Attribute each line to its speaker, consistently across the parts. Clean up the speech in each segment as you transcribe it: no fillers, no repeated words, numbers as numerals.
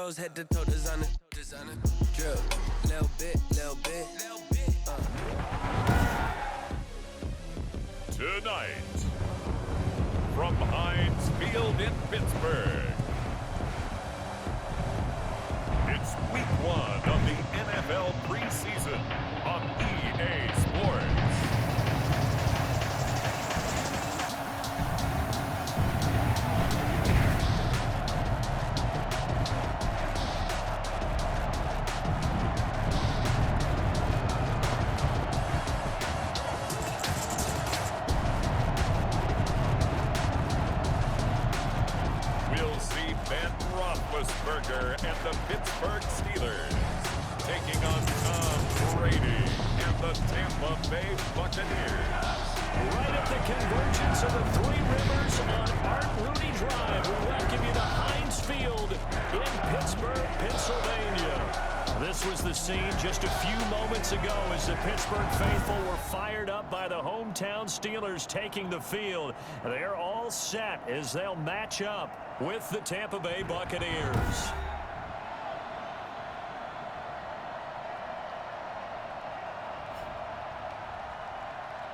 Speaker 1: toes, head to toe, designer, drip, little bit.
Speaker 2: Tonight, from Heinz Field in Pittsburgh, it's week 1 of the NFL preseason on EA Sports. And the Pittsburgh Steelers taking on Tom Brady and the Tampa Bay Buccaneers.
Speaker 3: Right at the convergence of the Three Rivers on Art Rooney Drive, we welcome you to Heinz Field in Pittsburgh, Pennsylvania. This was the scene just a few moments ago as the Pittsburgh faithful were fired up by the hometown Steelers taking the field. They're all set as they'll match up with the Tampa Bay Buccaneers.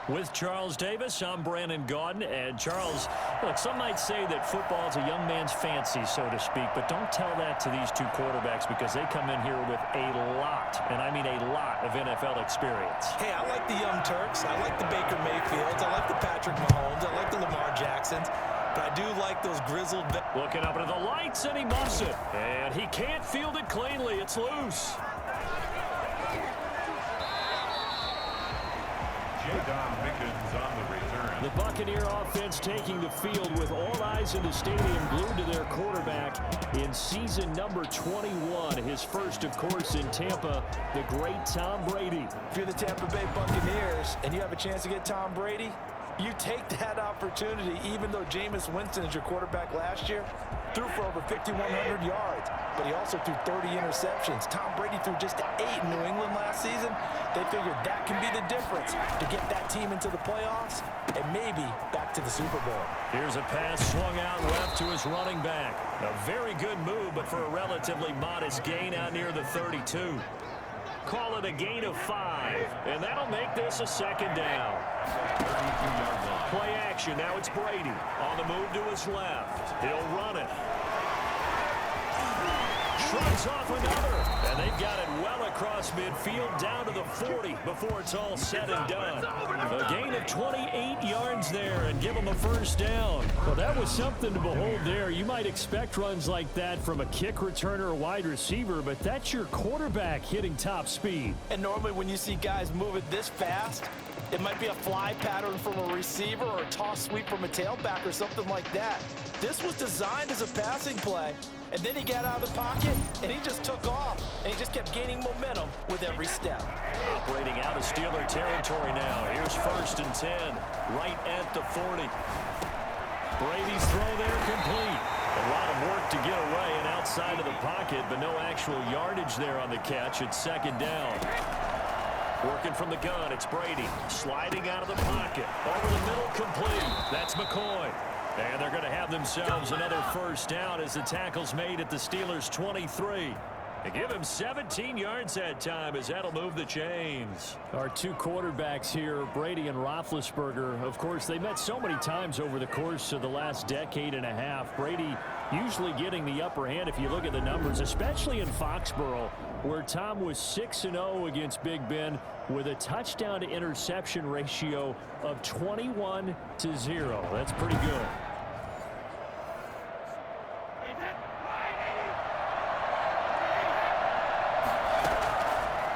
Speaker 3: With Charles Davis, I'm Brandon Gaudin. And Charles, look, some might say that football is a young man's fancy, so to speak, but don't tell that to these two quarterbacks because they come in here with a lot, and I mean a lot, of NFL experience.
Speaker 4: Hey, I like the Young Turks. I like the Baker Mayfields. I like the Patrick Mahomes. I like the Lamar Jacksons. But I do like those grizzled...
Speaker 3: Looking up into the lights, and he muffs it. And he can't field it cleanly. It's loose. The Buccaneer offense taking the field with all eyes in the stadium glued to their quarterback in season number 21. His first, of course, in Tampa, the great Tom Brady.
Speaker 4: If you're the Tampa Bay Buccaneers and you have a chance to get Tom Brady, you take that opportunity, even though Jameis Winston is your quarterback last year, threw for over 5,100 yards, but he also threw 30 interceptions. Tom Brady threw just 8 in New England last season. They figured that can be the difference to get that team into the playoffs and maybe back to the Super Bowl.
Speaker 3: Here's a pass swung out left to his running back. A very good move, but for a relatively modest gain out near the 32. Call it a gain of 5, and that'll make this a second down. Play action, now it's Brady. On the move to his left. He'll run it. Shrugs off another, and they've got it well across midfield down to the 40 before it's all said and done. A gain of 28 yards there and give them a first down. Well, that was something to behold there. You might expect runs like that from a kick returner or wide receiver, but that's your quarterback hitting top speed.
Speaker 4: And normally when you see guys move it this fast, it might be a fly pattern from a receiver or a toss sweep from a tailback or something like that. This was designed as a passing play. And then he got out of the pocket, and he just took off. And he just kept gaining momentum with every step.
Speaker 3: Operating out of Steeler territory now. Here's 1st and 10, right at the 40. Brady's throw there complete. A lot of work to get away and outside of the pocket, but no actual yardage there on the catch. It's 2nd down. Working from the gun, it's Brady. Sliding out of the pocket. Over the middle, complete. That's McCoy. And they're going to have themselves another first down as the tackle's made at the Steelers' 23. They give him 17 yards that time as that'll move the chains. Our two quarterbacks here, Brady and Roethlisberger, of course, they met so many times over the course of the last decade and a half. Brady usually getting the upper hand if you look at the numbers, especially in Foxborough, where Tom was 6-0 against Big Ben with a touchdown to interception ratio of 21-0. That's pretty good.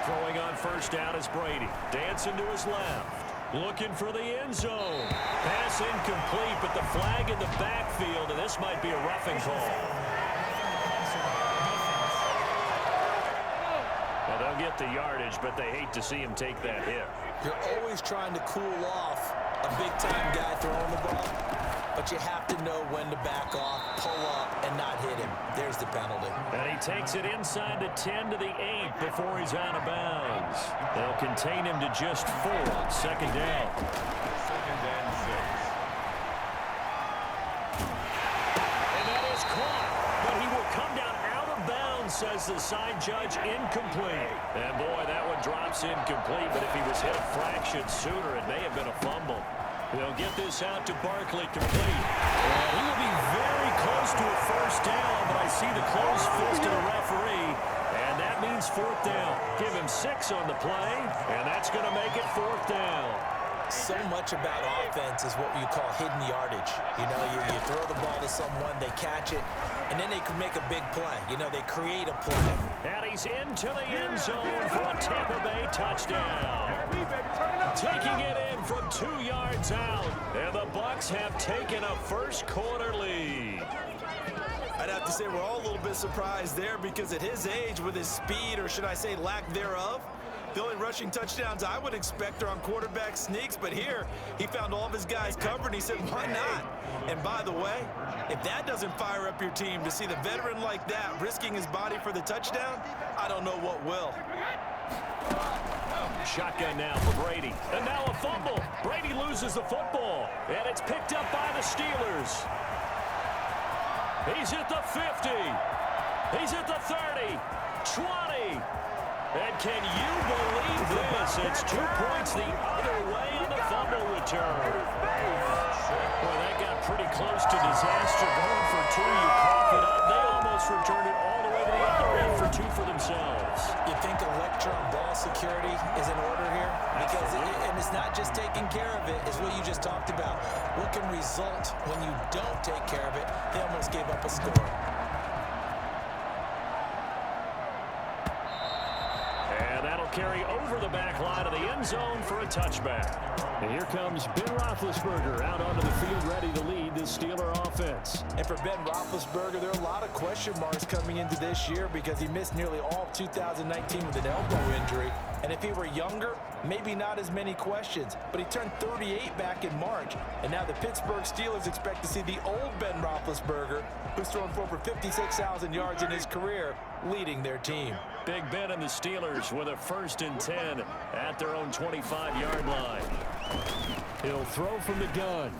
Speaker 3: Throwing on first down is Brady. Dancing to his left. Looking for the end zone. Pass incomplete, but the flag in the backfield, and this might be a roughing call. Well, they'll get the yardage, but they hate to see him take that hit.
Speaker 4: You're always trying to cool off a big-time guy throwing the ball, but you have to know when to back off, pull up, and not hit him. There's the penalty.
Speaker 3: And he takes it inside the 10 to the 8 before he's out of bounds. They'll contain him to just 4. 2nd down.
Speaker 2: 2nd and 6.
Speaker 3: And that is caught, but he will come down out of bounds says the sign judge incomplete. And boy, that one drops incomplete, but if he was hit a fraction sooner, it may have been a fumble. They'll get this out to Barkley complete. And he will be very close to a first down, but I see the closed fist of the referee, and that means fourth down. Give him 6 on the play, and that's going to make it fourth down.
Speaker 4: So much about offense is what you call hidden yardage. You know, you throw the ball to someone, they catch it, and then they can make a big play. You know, they create a play.
Speaker 3: And he's into the end zone for a Tampa Bay touchdown. Taking it in from 2 yards out, and the Bucs have taken a first quarter lead.
Speaker 4: I'd have to say we're all a little bit surprised there because at his age, with his speed, or should I say lack thereof, the only rushing touchdowns I would expect are on quarterback sneaks, but here he found all of his guys covered and he said, why not? And by the way, if that doesn't fire up your team to see the veteran like that risking his body for the touchdown, I don't know what will.
Speaker 3: Shotgun now for Brady. And now a fumble. Brady loses the football, and it's picked up by the Steelers. He's at the 50. He's at the 30, 20. And can you believe this? It's 2 points the other way on the fumble return. Boy, that got pretty close to disaster. Going for 2, you cough it up. They almost returned it all the way to the other end for 2 for themselves.
Speaker 4: You think a lecture on ball security is in order here? Because and it's not just taking care of it, it's what you just talked about. What can result when you don't take care of it? They almost gave up a score.
Speaker 3: Carry over the back line of the end zone for a touchback. And here comes Ben Roethlisberger out onto the field ready to lead this Steeler offense.
Speaker 4: And for Ben Roethlisberger, there are a lot of question marks coming into this year because he missed nearly all of 2019 with an elbow injury. And if he were younger, maybe not as many questions. But he turned 38 back in March. And now the Pittsburgh Steelers expect to see the old Ben Roethlisberger, who's thrown for over 56,000 yards in his career, leading their team.
Speaker 3: Big Ben and the Steelers with a 1st and 10 at their own 25-yard line. He'll throw from the gun.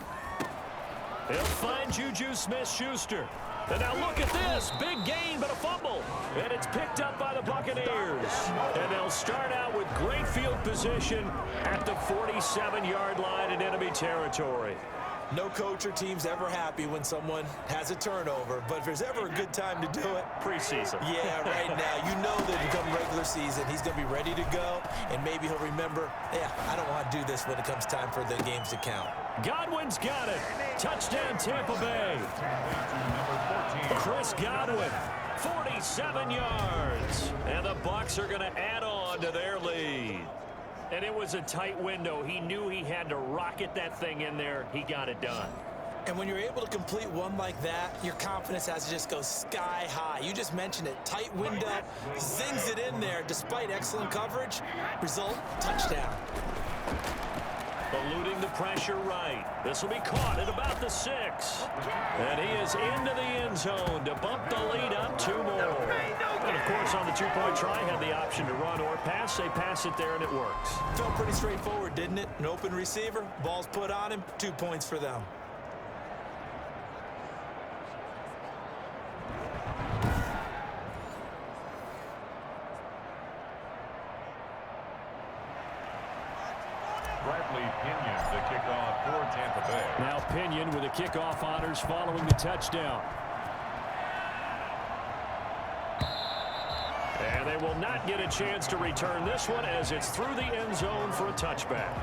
Speaker 3: He'll find Juju Smith-Schuster. And now look at this. Big gain, but a fumble. And it's picked up by the Buccaneers. And they'll start out with great field position at the 47-yard line in enemy territory.
Speaker 4: No coach or team's ever happy when someone has a turnover, but if there's ever a good time to do it,
Speaker 3: preseason.
Speaker 4: Yeah, right now. You know that come regular season, he's going to be ready to go, and maybe he'll remember, yeah, I don't want to do this when it comes time for the games to count.
Speaker 3: Godwin's got it. Touchdown, Tampa Bay. Chris Godwin, 47 yards. And the Bucs are going to add on to their lead. And it was a tight window. He knew he had to rocket that thing in there. He got it done.
Speaker 4: And when you're able to complete one like that, your confidence has to just go sky high. You just mentioned it. Tight window, zings it in there despite excellent coverage. Result, touchdown.
Speaker 3: Eluding the pressure right. This will be caught at about the 6. And he is into the end zone to bump the lead up 2 more. And, of course, on the 2-point try, had the option to run or pass. They pass it there, and it works.
Speaker 4: Felt pretty straightforward, didn't it? An open receiver, ball's put on him, 2 points for them.
Speaker 2: Pinion, the kickoff for Tampa Bay.
Speaker 3: Now Pinion with the kickoff honors following the touchdown. And they will not get a chance to return this one as it's through the end zone for a touchback.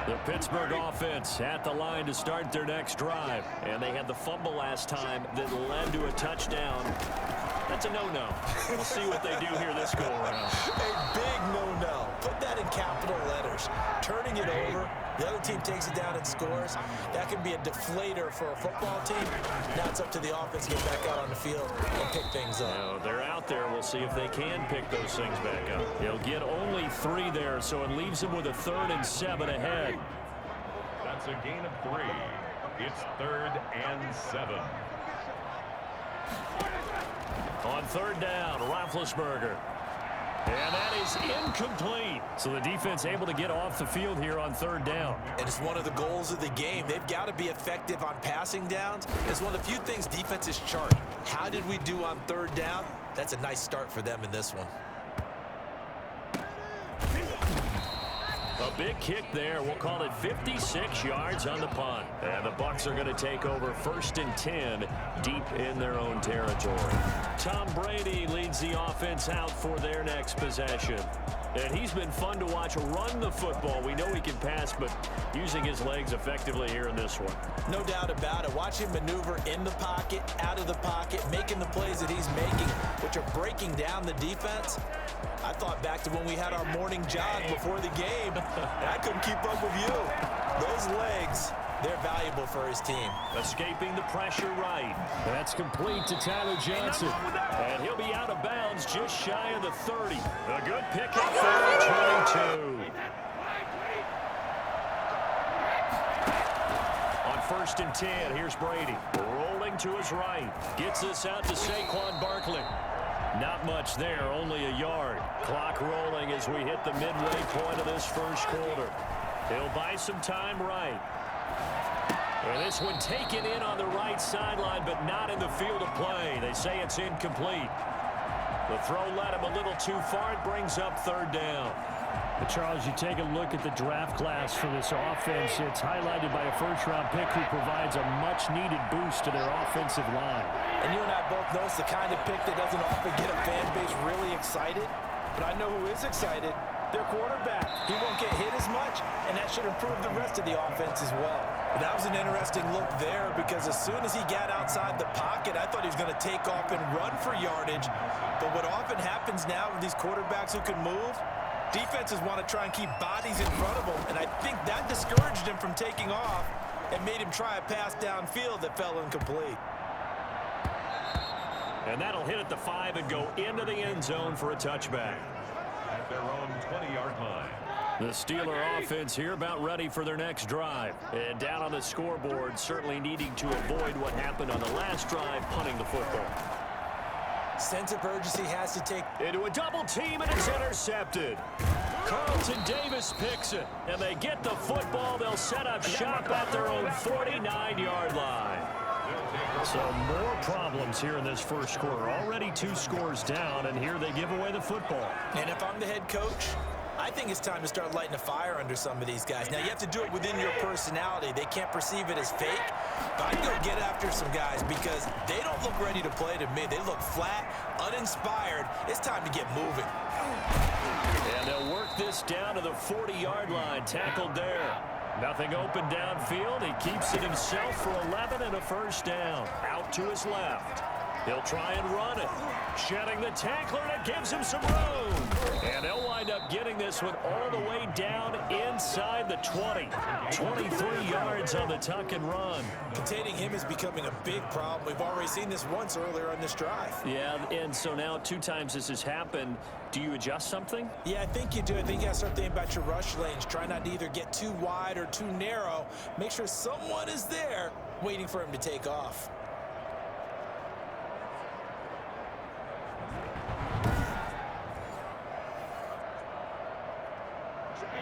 Speaker 3: The Pittsburgh offense at the line to start their next drive. And they had the fumble last time that led to a touchdown. That's a no-no. We'll see what they do here this go-around.
Speaker 4: A big no-no. Put that in capital letters. Turning it over, the other team takes it down and scores. That can be a deflator for a football team. Now it's up to the offense to get back out on the field and pick things up.
Speaker 3: Now, they're out there. We'll see if they can pick those things back up. They'll get only 3 there, so it leaves them with a 3rd and 7 ahead.
Speaker 2: That's a gain of 3. It's 3rd and 7.
Speaker 3: On 3rd down, Roethlisberger. And that is incomplete. So the defense able to get off the field here on third down.
Speaker 4: And it's one of the goals of the game. They've got to be effective on passing downs. It's one of the few things defenses chart. How did we do on third down? That's a nice start for them in this one.
Speaker 3: A big kick there. We'll call it 56 yards on the punt. And the Bucs are going to take over 1st and 10 deep in their own territory. Tom Brady leads the offense out for their next possession. And he's been fun to watch run the football. We know he can pass, but using his legs effectively here in this one.
Speaker 4: No doubt about it. Watch him maneuver in the pocket, out of the pocket, making the plays that he's making, which are breaking down the defense. I thought back to when we had our morning jog before the game, and I couldn't keep up with you. Those legs, they're valuable for his team.
Speaker 3: Escaping the pressure right. That's complete to Tyler Johnson. And he'll be out of bounds just shy of the 30. A good pickup there, 22. On 1st and 10, here's Brady. Rolling to his right. Gets this out to Saquon Barkley. Not much there, only a yard. Clock rolling as we hit the midway point of this first quarter. He'll buy some time right. And this one taken in on the right sideline, but not in the field of play. They say it's incomplete. The throw led him a little too far. It brings up 3rd down.
Speaker 5: But Charles, you take a look at the draft class for this offense. It's highlighted by a first-round pick who provides a much-needed boost to their offensive line.
Speaker 4: And you and I both know it's the kind of pick that doesn't often get a fan base really excited. But I know who is excited. Their quarterback. He won't get hit as much, and that should improve the rest of the offense as well. But that was an interesting look there because as soon as he got outside the pocket, I thought he was going to take off and run for yardage. But what often happens now with these quarterbacks who can move, defenses want to try and keep bodies in front of them, and I think that discouraged him from taking off and made him try a pass downfield that fell incomplete.
Speaker 3: And that'll hit at the 5 and go into the end zone for a touchback.
Speaker 2: At their own 20-yard line.
Speaker 3: The Steeler offense here about ready for their next drive. And down on the scoreboard, certainly needing to avoid what happened on the last drive, punting the football.
Speaker 4: Sense of urgency has to take
Speaker 3: Into a double team, and it's intercepted. Carlton Davis picks it, and they get the football. They'll set up shop at their own 49-yard line.
Speaker 5: So more problems here in this first quarter. Already 2 scores down, and here they give away the football.
Speaker 4: And if I'm the head coach, I think it's time to start lighting a fire under some of these guys. Now, you have to do it within your personality. They can't perceive it as fake. But I'd go get after some guys because they don't look ready to play to me. They look flat, uninspired. It's time to get moving.
Speaker 3: And they'll work this down to the 40-yard line. Tackled there. Nothing open downfield. He keeps it himself for 11 and a first down. Out to his left. He'll try and run it. Shedding the tackler, and it gives him some room. And they'll wind up getting this one all the way down inside the 20. 23 yards on the tuck and run.
Speaker 4: Containing him is becoming a big problem. We've already seen this once earlier on this drive.
Speaker 3: Yeah, and so now 2 times this has happened. Do you adjust something?
Speaker 4: Yeah, I think you do. I think you got to start thinking about your rush lanes. Try not to either get too wide or too narrow. Make sure someone is there waiting for him to take off.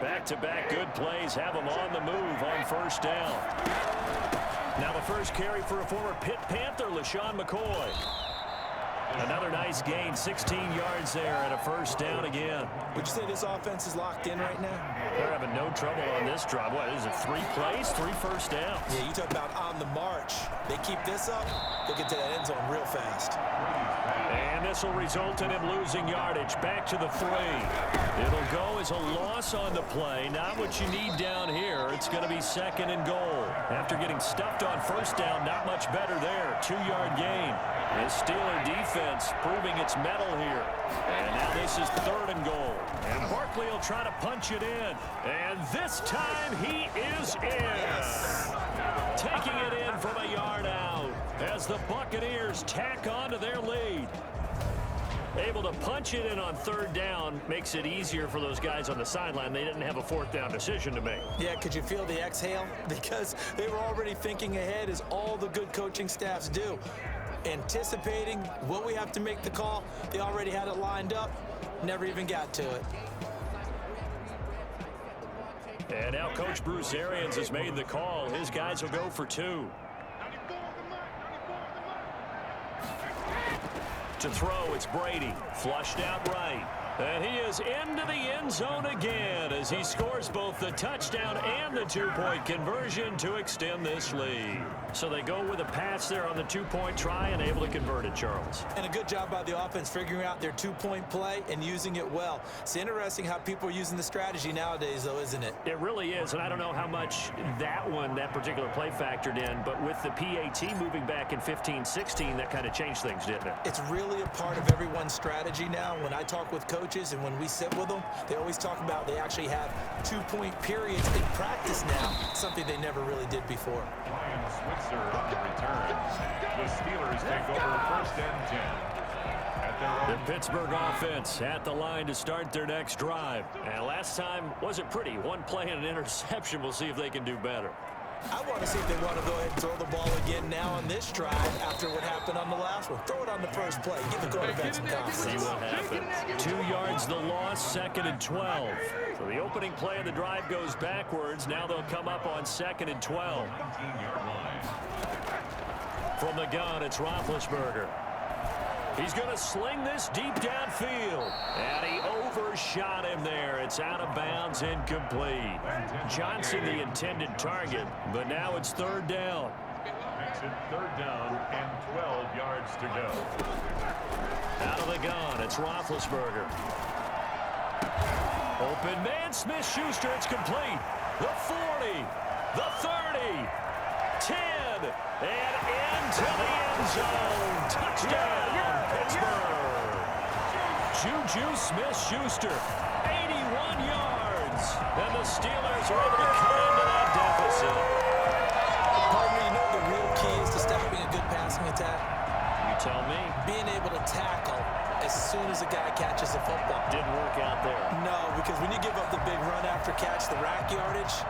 Speaker 3: Back-to-back good plays have them on the move on first down. Now the first carry for a former Pitt Panther, LaShawn McCoy. Another nice gain, 16 yards there and a first down again.
Speaker 4: Would you say this offense is locked in right now?
Speaker 3: They're having no trouble on this drive. What is it, 3 plays, 3 first downs?
Speaker 4: Yeah, you talk about on the march. They keep this up, they'll get to that end zone real fast.
Speaker 3: And this will result in him losing yardage. Back to the 3. It'll go as a loss on the play. Not what you need down here. It's going to be 2nd and goal. After getting stuffed on first down, not much better there. 2-yard gain. The Steeler defense proving its mettle here. And now this is 3rd and goal. And Barkley will try to punch it in. And this time he is in.
Speaker 4: Yes.
Speaker 3: Taking it in from a yard out as the Buccaneers tack on to their lead. Able to punch it in on 3rd down makes it easier for those guys on the sideline. They didn't have a 4th down decision to make.
Speaker 4: Yeah, could you feel the exhale? Because they were already thinking ahead as all the good coaching staffs do. anticipating what we have to make the call. They already had it lined up, never even got to it.
Speaker 3: And now Coach Bruce Arians has made the call. His guys will go for 2. To throw, it's Brady. Flushed out right. And he is into the end zone again as he scores both the touchdown and the 2-point conversion to extend this lead. So they go with a pass there on the 2-point try and able to convert it, Charles.
Speaker 4: And a good job by the offense figuring out their 2-point play and using it well. It's interesting how people are using the strategy nowadays, though, isn't it?
Speaker 3: It really is, and I don't know how much that particular play factored in, but with the PAT moving back in 15-16, that kind of changed things, didn't it?
Speaker 4: It's really a part of everyone's strategy now. When I talk with coaches and when we sit with them, they always talk about they actually have 2-point periods in practice now, something they never really did before.
Speaker 2: Ryan Switzer on the return. The Steelers take over 1st and 10. At their own.
Speaker 3: The Pittsburgh offense at the line to start their next drive. And last time wasn't pretty. One play and an interception. We'll see if they can do better.
Speaker 4: I want to see if they want to go ahead and throw the ball again now on this drive after what happened on the last one. Throw it on the first play. Give the quarterback some confidence.
Speaker 3: See what happens. 2 yards the loss, 2nd and 12. So the opening play of the drive goes backwards. Now they'll come up on 2nd and 12.
Speaker 2: 19-yard line.
Speaker 3: From the gun, it's Roethlisberger. He's going to sling this deep downfield. And he overshot him there. It's out of bounds, incomplete. Johnson the intended target, but now it's 3rd down.
Speaker 2: Makes it 3rd down and 12 yards to go.
Speaker 3: Out of the gun, it's Roethlisberger. Open man, Smith-Schuster, it's complete. The 40, the 30, 10, and into the end zone. Touchdown, Pittsburgh. Juju Smith-Schuster, 81 yards. And the Steelers are able to cut into that deficit.
Speaker 4: Partner, you know the real key is to stopping a good passing attack?
Speaker 3: You tell me.
Speaker 4: Being able to tackle as soon as a guy catches the football.
Speaker 3: Didn't work out there.
Speaker 4: No, because when you give up the big run after catch, the rack yardage,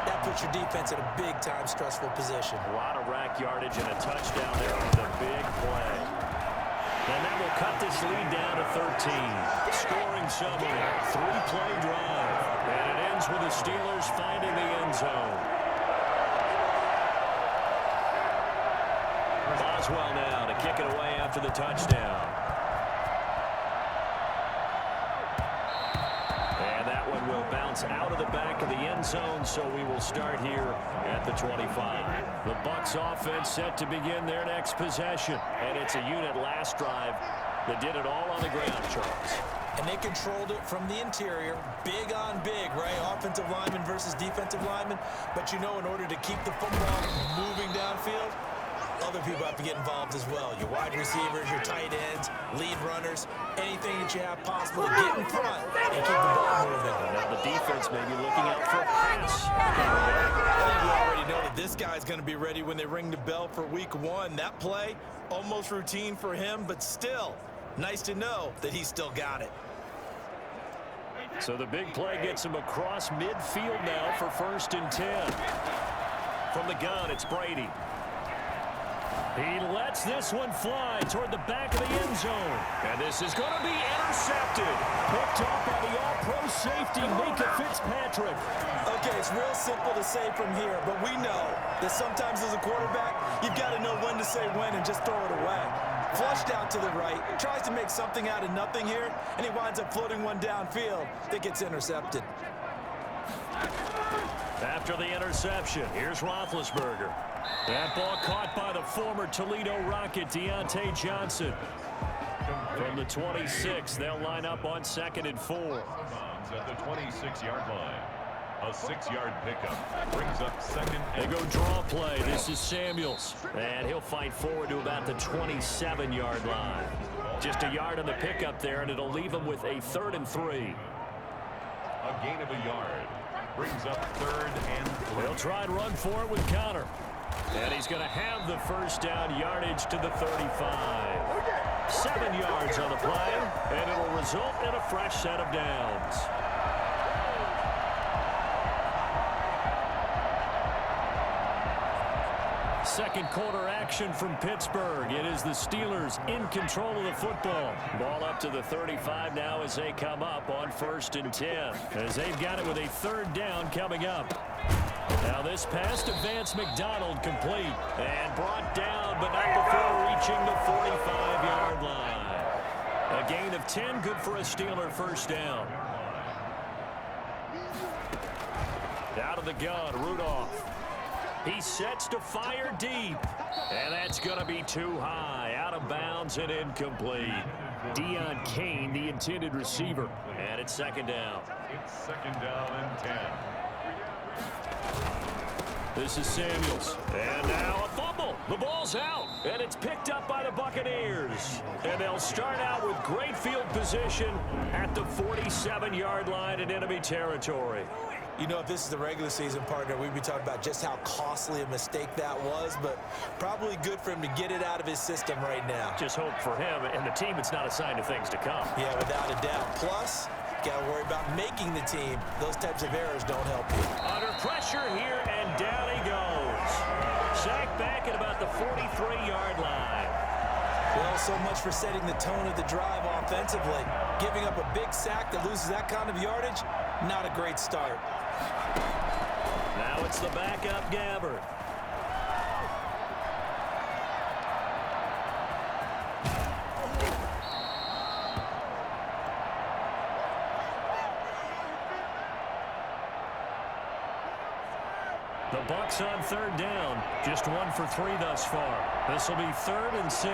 Speaker 4: that puts your defense in a big-time stressful position.
Speaker 3: A lot of rack yardage and a touchdown there on the big play. And that will cut this lead down to 13. Scoring summary, 3-play drive. And it ends with the Steelers finding the end zone. Boswell now to kick it away after the touchdown. And that one will bounce out of the back of the end zone, so we will start here at the 25. The Bucs offense set to begin their next possession. And it's a unit last drive that did it all on the ground, Charles.
Speaker 4: And they controlled it from the interior, big on big, right? Offensive lineman versus defensive lineman. But you know, in order to keep the football moving downfield, other people have to get involved as well. Your wide receivers, your tight ends, lead runners, anything that you have possible to get in front and keep the ball moving.
Speaker 3: Now the defense may be looking out for a pass.
Speaker 4: I think we already know that this guy's going to be ready when they ring the bell for week 1. That play, almost routine for him, but still, nice to know that he's still got it.
Speaker 3: So the big play gets him across midfield now for 1st and 10. From the gun, it's Brady. He lets this one fly toward the back of the end zone. And this is going to be intercepted. Picked up by the all-pro safety, Mika Fitzpatrick.
Speaker 4: Okay, it's real simple to say from here, but we know that sometimes as a quarterback, you've got to know when to say when and just throw it away. Flushed out to the right, tries to make something out of nothing here, and he winds up floating one downfield that gets intercepted.
Speaker 3: After the interception, here's Roethlisberger. That ball caught by the former Toledo Rocket, Deontay Johnson. From the 26, they'll line up on 2nd and 4.
Speaker 2: At the 26-yard line. A 6-yard pickup brings up 2nd
Speaker 3: They
Speaker 2: and
Speaker 3: go draw play. This is Samuels. And he'll fight forward to about the 27-yard line. Just a yard on the pickup there, and it'll leave him with a 3rd and 3.
Speaker 2: a gain of a yard. Brings up 3rd and 3.
Speaker 3: They'll try and run for it with Connor. And he's going to have the first down yardage to the 35. 7 yards on the play, and it'll result in a fresh set of downs. Second quarter action from Pittsburgh. It is the Steelers in control of the football. Ball up to the 35 now as they come up on 1st and 10. As they've got it with a 3rd down coming up. Now this pass to Vance McDonald complete. And brought down, but not before reaching the 45-yard line. A gain of 10, good for a Steeler 1st down. Out of the gun, Rudolph. He sets to fire deep. And that's going to be too high. Out of bounds and incomplete. Deion Kane, the intended receiver. And it's 2nd down.
Speaker 2: It's 2nd down and 10.
Speaker 3: This is Samuels. And now a fumble. The ball's out. And it's picked up by the Buccaneers. And they'll start out with great field position at the 47-yard line in enemy territory.
Speaker 4: You know, if this is the regular season, partner, we'd be talking about just how costly a mistake that was, but probably good for him to get it out of his system right now.
Speaker 3: Just hope for him and the team it's not a sign of things to come.
Speaker 4: Yeah, without a doubt. Plus, got to worry about making the team. Those types of errors don't help you.
Speaker 3: Under pressure here, and down he goes. Sacked back at about the 43-yard line.
Speaker 4: Well, so much for setting the tone of the drive offensively. Giving up a big sack that loses that kind of yardage, not a great start.
Speaker 3: Now it's the backup Gabbard. The Bucs on 3rd down. Just 1 for 3 thus far. This will be 3rd and 6.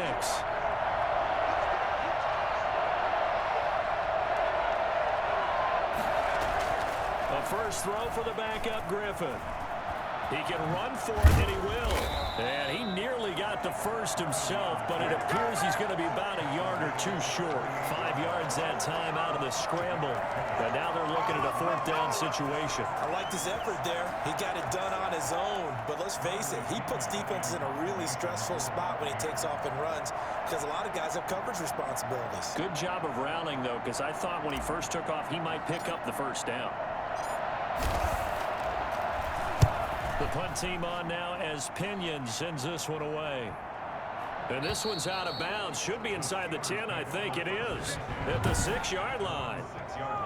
Speaker 3: A first throw for the backup Griffin. He can run for it, and he will. And he nearly got the first himself, but it appears he's going to be about a yard or 2 short. 5 yards that time out of the scramble. But now they're looking at a 4th down situation.
Speaker 4: I liked his effort there. He got it done on his own. But let's face it, he puts defenses in a really stressful spot when he takes off and runs because a lot of guys have coverage responsibilities.
Speaker 3: Good job of rallying, though, because I thought when he first took off, he might pick up the 1st down. The punt team on now as Pinion sends this one away. And this one's out of bounds. Should be inside the 10, I think it is. At the 6-yard line.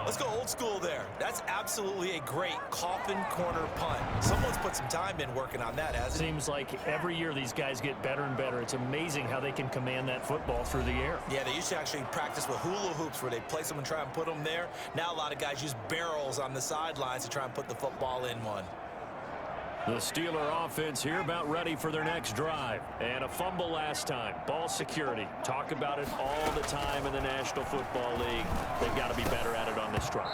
Speaker 4: Let's go old school there. That's absolutely a great coffin corner punt. Someone's put some time in working on that, hasn't it?
Speaker 5: Seems like every year these guys get better and better. It's amazing how they can command that football through the air.
Speaker 4: Yeah, they used to actually practice with hula hoops where they place them and try and put them there. Now a lot of guys use barrels on the sidelines to try and put the football in one.
Speaker 3: The Steeler offense here about ready for their next drive. And a fumble last time. Ball security. Talk about it all the time in the National Football League. They've got to be better at it on this drive.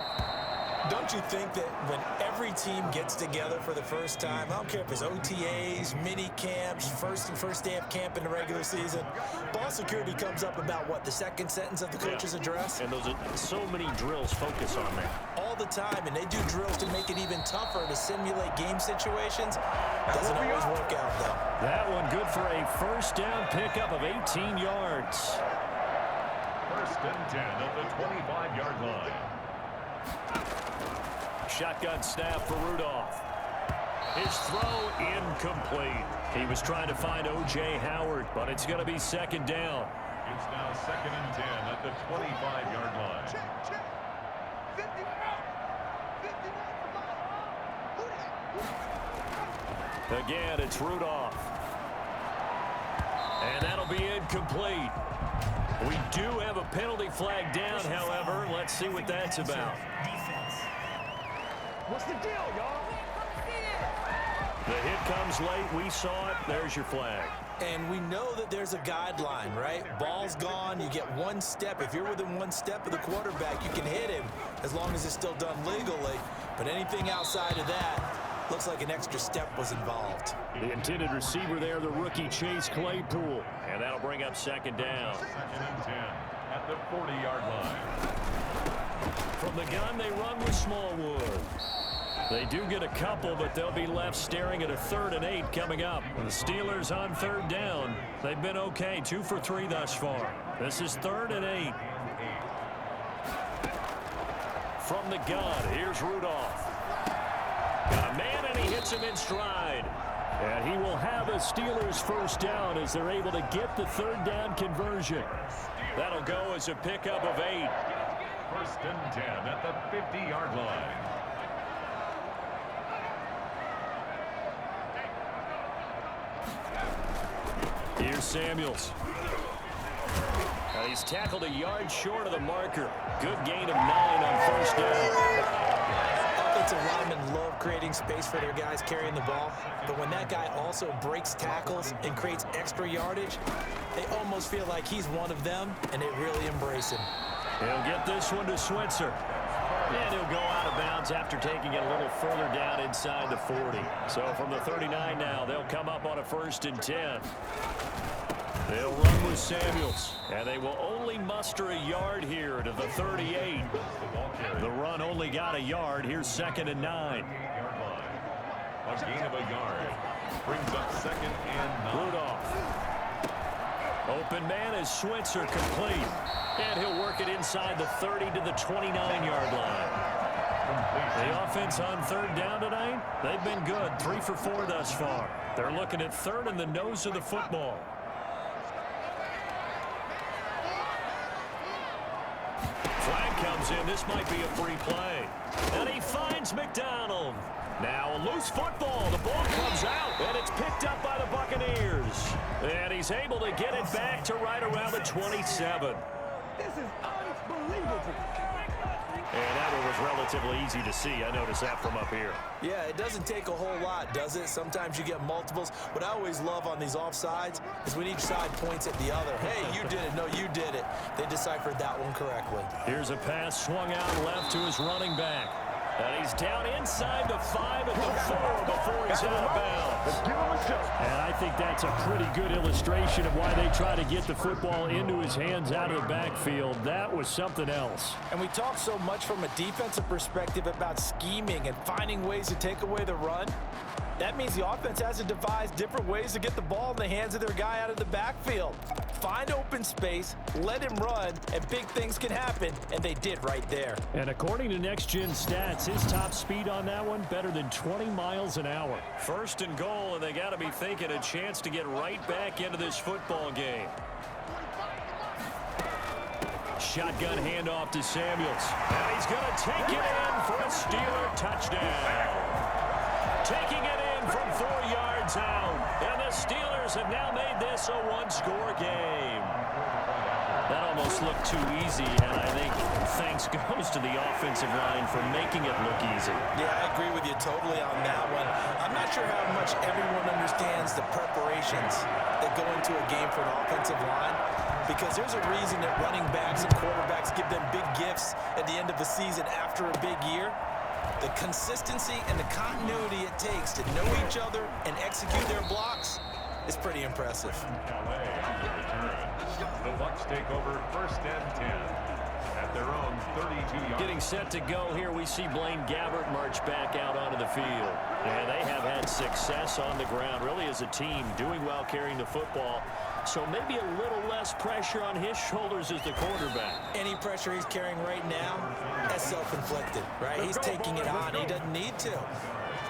Speaker 4: Don't you think that when every team gets together for the first time, I don't care if it's OTAs, mini camps, first day of camp in the regular season, ball security comes up about what, the 2nd sentence of the coach's address?
Speaker 3: And those are so many drills focus on that.
Speaker 4: All the time, and they do drills to make it even tougher to simulate game situations. Doesn't always work out, though.
Speaker 3: That one good for a 1st down pickup of 18 yards.
Speaker 2: 1st and 10 at the 25-yard line.
Speaker 3: Shotgun snap for Rudolph. His throw incomplete. He was trying to find O.J. Howard, but it's going to be 2nd down.
Speaker 2: It's now 2nd and 10 at the 25-yard line.
Speaker 3: Again, it's Rudolph. And that'll be incomplete. We do have a penalty flag down, however. Let's see what that's about.
Speaker 5: What's the deal, y'all?
Speaker 3: The hit comes late. We saw it. There's your flag.
Speaker 4: And we know that there's a guideline, right? Ball's gone. You get 1 step. If you're within 1 step of the quarterback, you can hit him as long as it's still done legally. But anything outside of that, looks like an extra step was involved.
Speaker 3: The intended receiver there, the rookie Chase Claypool. And that'll bring up 2nd down.
Speaker 2: 2nd and 10 at the 40-yard line.
Speaker 3: From the gun, they run with Smallwood. They do get a couple, but they'll be left staring at a 3rd and 8 coming up. The Steelers on 3rd down. They've been okay, 2 for 3 thus far. This is 3rd and 8. From the gun, here's Rudolph. Got a man, and he hits him in stride.
Speaker 5: And he will have a Steelers first down as they're able to get the third down conversion.
Speaker 3: That'll go as a pickup of 8.
Speaker 2: First and 10 at the 50-yard line.
Speaker 3: Here's Samuels. He's tackled a yard short of the marker. Good gain of 9 on first down.
Speaker 4: Offensive linemen love creating space for their guys carrying the ball, but when that guy also breaks tackles and creates extra yardage, they almost feel like he's one of them, and they really embrace him.
Speaker 3: He'll get this one to Switzer. And he'll go out of bounds after taking it a little further down inside the 40. So from the 39 now, they'll come up on a 1st and 10. They'll run with Samuels, and they will only muster a yard here to the 38. The run only got a yard. Here's 2nd and 9.
Speaker 2: A gain of a yard brings up 2nd and 9.
Speaker 3: Rudolph. Open man is Switzer, complete. And he'll work it inside the 30 to the 29-yard line. The offense on 3rd down tonight, they've been good. 3 for 4 thus far. They're looking at 3rd in the nose of the football. Flag comes in. This might be a free play. And he finds McDonald. Now a loose football. The ball comes out, and it's picked up by the Buccaneers. And he's able to get it back to right around the 27.
Speaker 6: This is unbelievable.
Speaker 3: And that one was relatively easy to see. I noticed that from up here.
Speaker 4: Yeah, it doesn't take a whole lot, does it? Sometimes you get multiples. What I always love on these offsides is when each side points at the other. Hey, you did it. No, you did it. They deciphered that one correctly.
Speaker 3: Here's a pass swung out left to his running back. And he's down inside the 5 at the 4 before he's out of bounds.
Speaker 5: And I think that's a pretty good illustration of why they try to get the football into his hands out of the backfield. That was something else.
Speaker 4: And we talk so much from a defensive perspective about scheming and finding ways to take away the run. That means the offense has to devise different ways to get the ball in the hands of their guy out of the backfield. Find open space, let him run, and big things can happen, and they did right there.
Speaker 5: And according to Next Gen Stats, his top speed on that one, better than 20 miles an hour.
Speaker 3: 1st and goal, and they got to be thinking a chance to get right back into this football game. Shotgun handoff to Samuels. And he's going to take it in for a Steeler touchdown. Taking it in from 4 yards out. And the Steelers have now made this a 1-score game. That almost looked too easy, and I think thanks goes to the offensive line for making it look easy.
Speaker 4: Yeah, I agree with you totally on that one. I'm not sure how much everyone understands the preparations that go into a game for an offensive line, because there's a reason that running backs and quarterbacks give them big gifts at the end of the season after a big year. The consistency and the continuity it takes to know each other and execute their blocks is pretty impressive.
Speaker 2: The Bucs take over 1st and 10 at their own 32-yard.
Speaker 3: Getting set to go here, we see Blaine Gabbert march back out onto the field. And they have had success on the ground, really as a team, doing well carrying the football. So maybe a little less pressure on his shoulders as the quarterback.
Speaker 4: Any pressure he's carrying right now, that's self-inflicted, right? He's taking it on. He doesn't need to.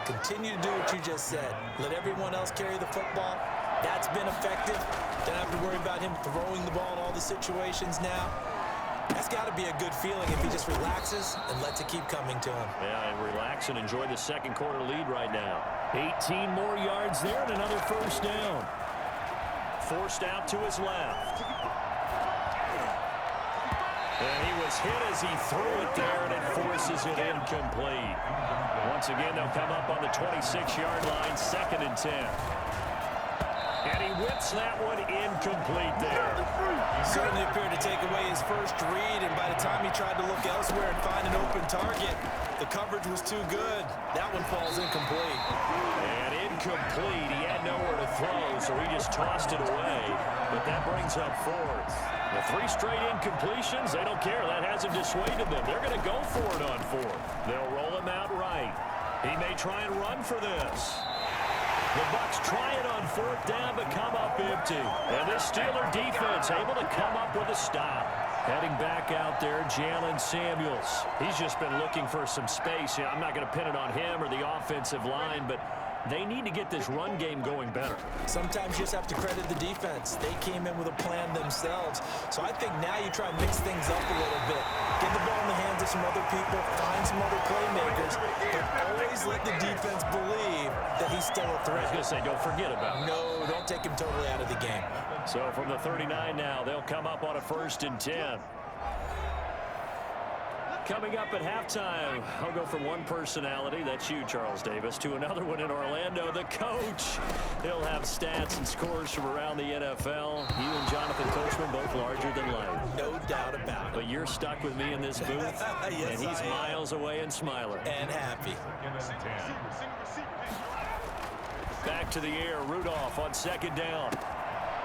Speaker 4: Continue to do what you just said. Let everyone else carry the football. That's been effective. Don't have to worry about him throwing the ball in all the situations now. That's got to be a good feeling if he just relaxes and lets it keep coming to him.
Speaker 3: Yeah, and relax and enjoy the 2nd quarter lead right now.
Speaker 5: 18 more yards there and another 1st down.
Speaker 3: Forced out to his left. And he was hit as he threw it there, and it forces it incomplete. Once again, they'll come up on the 26-yard line, 2nd and 10. And he whips that one incomplete there.
Speaker 4: Certainly appeared to take away his first read, and by the time he tried to look elsewhere and find an open target, the coverage was too good. That one falls incomplete.
Speaker 3: And incomplete. He had nowhere to throw, so he just tossed it away. But that brings up 4th. The 3 straight incompletions, they don't care. That hasn't dissuaded them. They're going to go for it on 4th. They'll roll him out right. He may try and run for this. The Bucs try it on 4th down, but come up empty. And this Steeler defense able to come up with a stop. Heading back out there, Jalen Samuels. He's just been looking for some space. I'm not going to pin it on him or the offensive line, but They need to get this run game going better.
Speaker 4: Sometimes you just have to credit the defense. They came in with a plan themselves. So I think now you try and mix things up a little bit. Get the ball in the hands of some other people, find some other playmakers, but always let the defense believe that he's still a threat.
Speaker 3: I was going to say, don't forget about it.
Speaker 4: No, don't take him totally out of the game.
Speaker 3: So from the 39 now, they'll come up on a 1st and 10. Coming up at halftime, I'll go from one personality, that's you, Charles Davis, to another one in Orlando, the coach. He'll have stats and scores from around the NFL. You and Jonathan Coachman both larger than life.
Speaker 4: No doubt about it.
Speaker 3: But you're stuck with me in this booth,
Speaker 4: Yes,
Speaker 3: and he's miles away and smiling.
Speaker 4: And happy.
Speaker 3: Back to the air, Rudolph on 2nd down.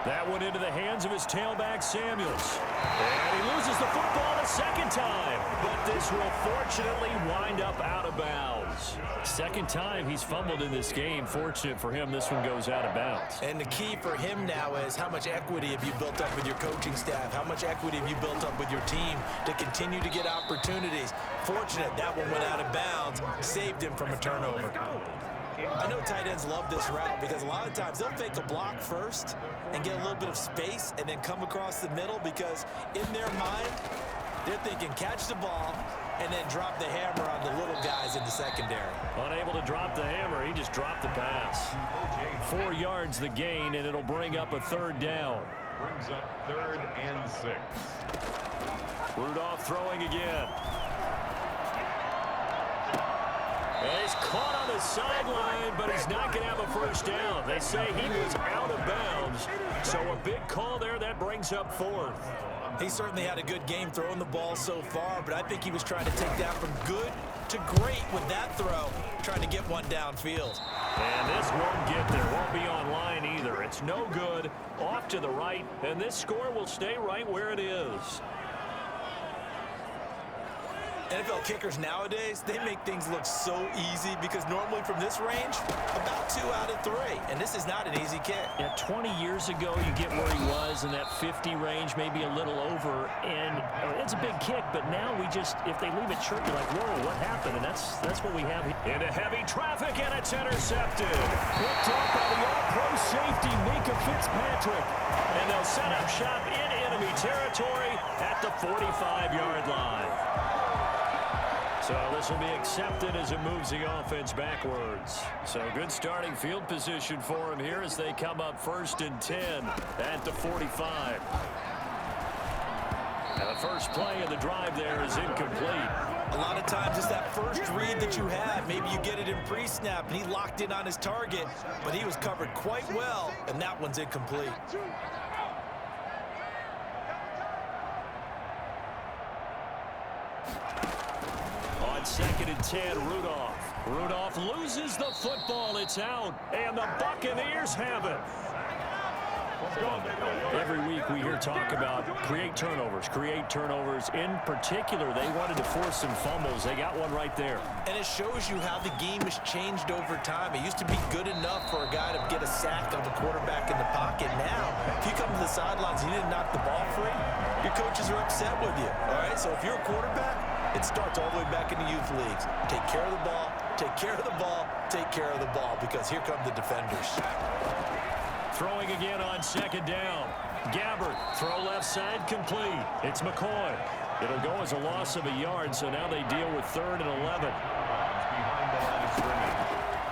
Speaker 3: That one into the hands of his tailback, Samuels. And he loses the football a 2nd time. But this will fortunately wind up out of bounds. 2nd time he's fumbled in this game. Fortunate for him, this one goes out of bounds.
Speaker 4: And the key for him now is how much equity have you built up with your coaching staff? How much equity have you built up with your team to continue to get opportunities? Fortunate that one went out of bounds, saved him from a turnover. I know tight ends love this route because a lot of times they'll fake a block first and get a little bit of space and then come across the middle because in their mind, they're thinking catch the ball and then drop the hammer on the little guys in the secondary.
Speaker 3: Unable to drop the hammer, he just dropped the pass. 4 yards the gain, and it'll bring up a 3rd down.
Speaker 2: Brings up 3rd and 6.
Speaker 3: Rudolph throwing again. And he's caught on the sideline, but he's not going to have a 1st down. They say he was out of bounds, so a big call there that brings up 4th.
Speaker 4: He certainly had a good game throwing the ball so far, but I think he was trying to take that from good to great with that throw, trying to get one downfield.
Speaker 3: And this won't get there, won't be online either. It's no good, off to the right, and this score will stay right where it is.
Speaker 4: NFL kickers nowadays, they make things look so easy because normally from this range, about 2 out of 3. And this is not an easy kick.
Speaker 3: Yeah, 20 years ago, you get where he was in that 50 range, maybe a little over. And it's a big kick, but now we just, if they leave it short, you're like, whoa, what happened? And that's what we have here. Into heavy traffic, and it's intercepted. Picked up by the all-pro safety, Mika Fitzpatrick. And they'll set up shop in enemy territory at the 45-yard line. So this will be accepted as it moves the offense backwards. So good starting field position for him here as they come up 1st and 10 at the 45. And the first play of the drive there is incomplete.
Speaker 4: A lot of times it's that first read that you have. Maybe you get it in pre-snap and he locked in on his target, but he was covered quite well, and that one's incomplete.
Speaker 3: On 2nd and 10, Rudolph. Rudolph loses the football. It's out. And the Buccaneers have it. Every week we hear talk about create turnovers. In particular, they wanted to force some fumbles. They got one right there.
Speaker 4: And it shows you how the game has changed over time. It used to be good enough for a guy to get a sack of a quarterback in the pocket. Now, if you come to the sidelines and you didn't knock the ball free, your coaches are upset with you. All right, so if you're a quarterback, it starts all the way back in the youth leagues. Take care of the ball, take care of the ball, take care of the ball, because here come the defenders.
Speaker 3: Throwing again on 2nd down. Gabbert, throw left side, complete. It's McCoy. It'll go as a loss of a yard, so now they deal with 3rd and 11.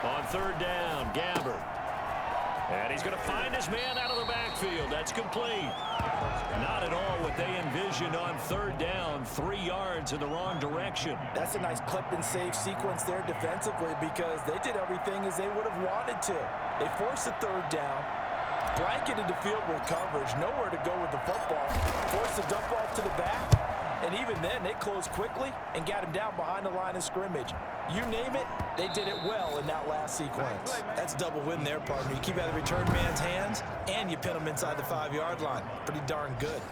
Speaker 3: On 3rd down, Gabbert. And he's going to find his man out of the backfield. That's complete. Not at all what they envisioned on 3rd down. 3 yards in the wrong direction.
Speaker 4: That's a nice clip and save sequence there defensively because they did everything as they would have wanted to. They forced the 3rd down, blanketed the field with coverage, nowhere to go with the football, forced the dump off to the back, and even then they closed quickly and got him down behind the line of scrimmage. You name it, they did it well in that last sequence. That's double win there, partner. You keep out of the return man's hands, and you pin him inside the 5-yard line. Pretty darn good.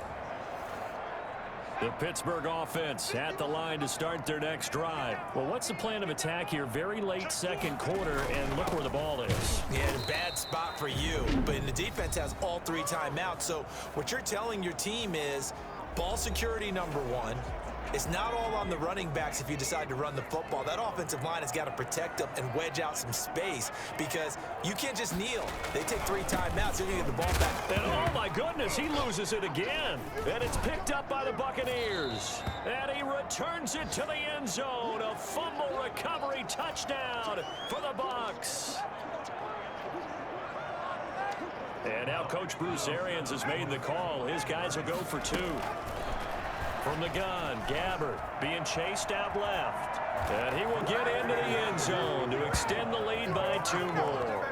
Speaker 3: The Pittsburgh offense at the line to start their next drive. Well, what's the plan of attack here? Very late 2nd quarter, and look where the ball is.
Speaker 4: Yeah, a bad spot for you, but the defense has all 3 timeouts. So what you're telling your team is ball security number 1, It's not all on the running backs if you decide to run the football. That offensive line has got to protect them and wedge out some space because you can't just kneel. They take 3 timeouts, they're going to get the ball back.
Speaker 3: And oh my goodness, he loses it again. And it's picked up by the Buccaneers. And he returns it to the end zone. A fumble recovery touchdown for the Bucs. And now Coach Bruce Arians has made the call. His guys will go for 2. From the gun, Gabbert being chased out left. And he will get into the end zone to extend the lead by 2 more.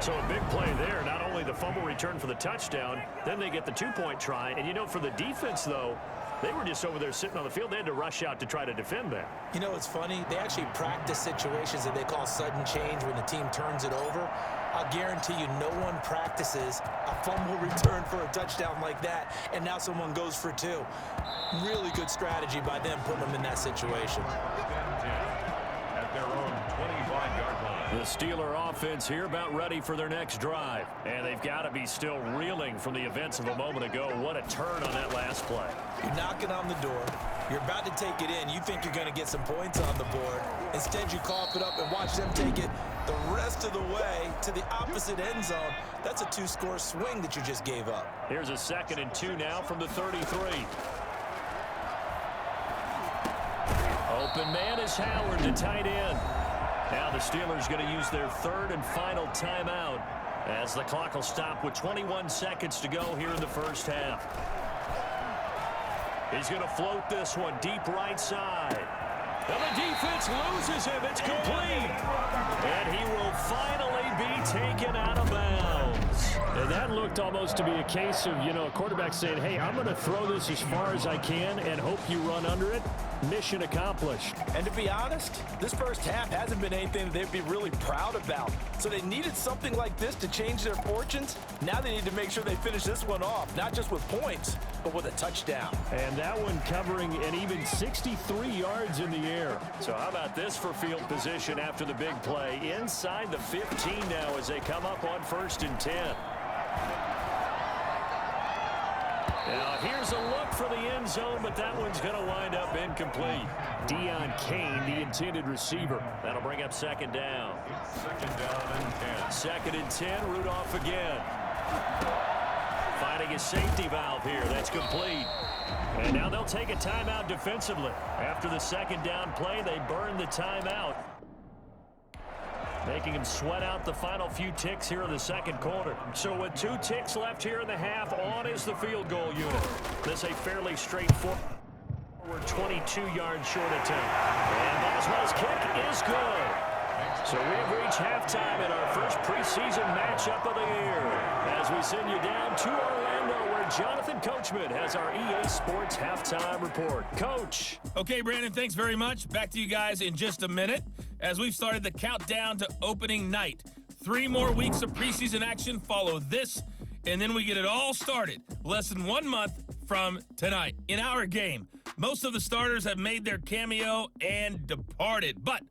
Speaker 3: So a big play there. Not only the fumble return for the touchdown, then they get the 2-point try. And, you know, for the defense, though, they were just over there sitting on the field. They had to rush out to try to defend that.
Speaker 4: You know, it's funny. They actually practice situations that they call sudden change when the team turns it over. I'll guarantee you no one practices a fumble return for a touchdown like that, and now someone goes for 2. Really good strategy by them putting them in that situation.
Speaker 2: At their own 25-yard line.
Speaker 3: The Steeler offense here about ready for their next drive. And they've got to be still reeling from the events of a moment ago. What a turn on that last play.
Speaker 4: You're knocking on the door. You're about to take it in. You think you're going to get some points on the board. Instead, you cough it up and watch them take it the rest of the way to the opposite end zone. That's a 2-score swing that you just gave up.
Speaker 3: Here's a 2nd and 2 now from the 33. Open man is Howard to tight end. Now the Steelers going to use their 3rd and final timeout as the clock will stop with 21 seconds to go here in the first half. He's going to float this one deep right side. And the defense loses him. It's complete. And he will finally be taken out of bounds.
Speaker 5: And that looked almost to be a case of, you know, a quarterback saying, hey, I'm going to throw this as far as I can and hope you run under it. Mission accomplished.
Speaker 4: And to be honest, this first half hasn't been anything that they'd be really proud about. So they needed something like this to change their fortunes. Now they need to make sure they finish this one off, not just with points, but with a touchdown.
Speaker 5: And that one covering an even 63 yards in the air.
Speaker 3: So how about this for field position after the big play? Inside the 15 now as they come up on 1st and 10. Now here's a look for the end zone, but that one's going to wind up incomplete.
Speaker 5: Deion Kane, the intended receiver.
Speaker 3: That'll bring up 2nd down.
Speaker 2: 2nd down and 10.
Speaker 3: 2nd and 10, Rudolph again. Finding a safety valve here. That's complete. And now they'll take a timeout defensively. After the 2nd down play, they burn the timeout, making him sweat out the final few ticks here in the 2nd quarter. So with 2 ticks left here in the half, on is the field goal unit. This a fairly straightforward 22-yard short attempt. And Boswell's kick is good. So we have reached halftime in our first preseason matchup of the year as we send you down to Orlando where Jonathan Coachman has our EA Sports halftime report. Coach.
Speaker 7: Okay, Brandon, thanks very much. Back to you guys in just a minute as we've started the countdown to opening night. 3 more weeks of preseason action follow this, and then we get it all started less than 1 month from tonight. In our game, most of the starters have made their cameo and departed, but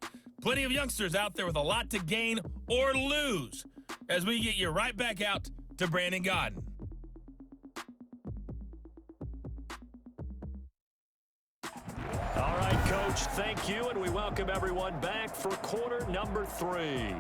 Speaker 7: plenty of youngsters out there with a lot to gain or lose as we get you right back out to Brandon Godden.
Speaker 3: All right, Coach, thank you, and we welcome everyone back for quarter number 3.